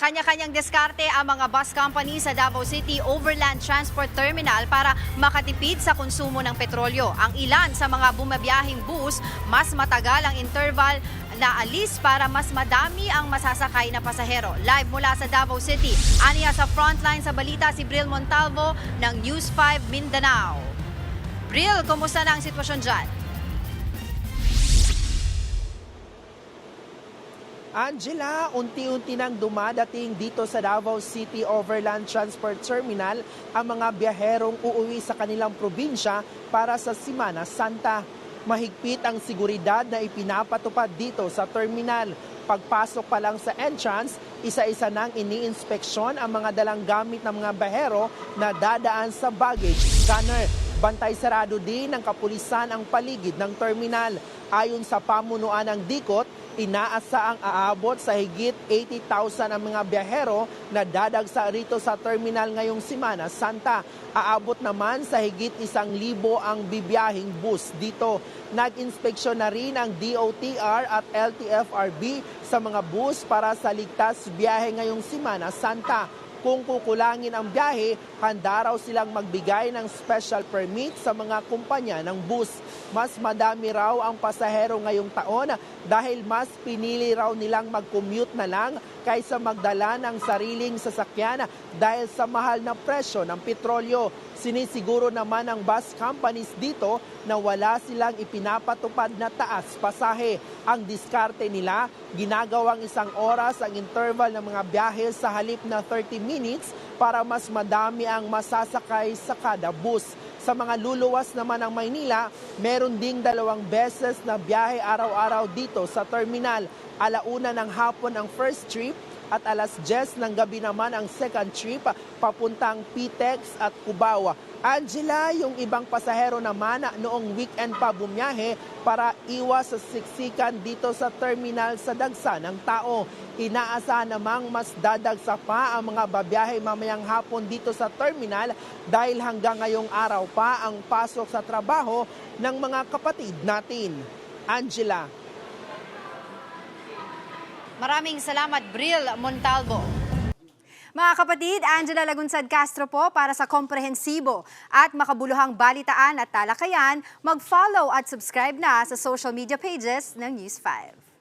Kanya-kanyang diskarte ang mga bus company sa Davao City Overland Transport Terminal para makatipid sa konsumo ng petrolyo. Ang ilan sa mga bumabiyahing bus, mas matagal ang interval na alis para mas madami ang masasakay na pasahero. Live mula sa Davao City, aniya sa frontline sa balita si Bril Montalvo ng News 5 Mindanao. Bril, kumusta na ang sitwasyon dyan? Angela, unti-unti nang dumadating dito sa Davao City Overland Transport Terminal ang mga biyaherong uuwi sa kanilang probinsya para sa Semana Santa. Mahigpit ang seguridad na ipinapatupad dito sa terminal. Pagpasok pa lang sa entrance, isa-isa nang iniinspeksyon ang mga dalang gamit ng mga biyahero na dadaan sa baggage scanner. Bantay sarado din ng kapulisan ang paligid ng terminal. Ayon sa pamunuan ng DICOT, inaasaang aabot sa higit 80,000 ang mga biyahero na dadagsa rito sa terminal ngayong Semana Santa. Aabot naman sa higit 1,000 ang bibiyahing bus dito. Nag-inspeksyon na rin ang DOTR at LTFRB sa mga bus para sa ligtas biyahe ngayong Semana Santa. Kung kukulangin ang biyahe, handa raw silang magbigay ng special permit sa mga kumpanya ng bus. Mas madami raw ang pasahero ngayong taon dahil mas pinili raw nilang mag-commute na lang kaysa magdala ng sariling sasakyan dahil sa mahal na presyo ng petrolyo. Sinisiguro naman ng bus companies dito na wala silang ipinapatupad na taas pasahe. Ang diskarte nila, ginagawang 1 oras ang interval ng mga biyahe sa halip na 30 minutes para mas madami ang masasakay sa kada bus. Sa mga luluwas naman ng Maynila, meron ding 2 beses na biyahe araw-araw dito sa terminal. 1:00 ng hapon ang first trip at 10:00 ng gabi naman ang second trip papuntang PTEX at Cubao. Angela, yung ibang pasahero naman noong weekend pa bumiyahe para iwas sa siksikan dito sa terminal sa dagsa ng tao. Inaasahan namang mas dadagsa pa ang mga babiyahe mamayang hapon dito sa terminal dahil hanggang ngayong araw pa ang pasok sa trabaho ng mga kapatid natin. Angela. Maraming salamat, Bril Montalvo. Mga kapatid, Angela Lagunsad Castro po para sa komprehensibo at makabuluhang balitaan at talakayan. Mag-follow at subscribe na sa social media pages ng News 5.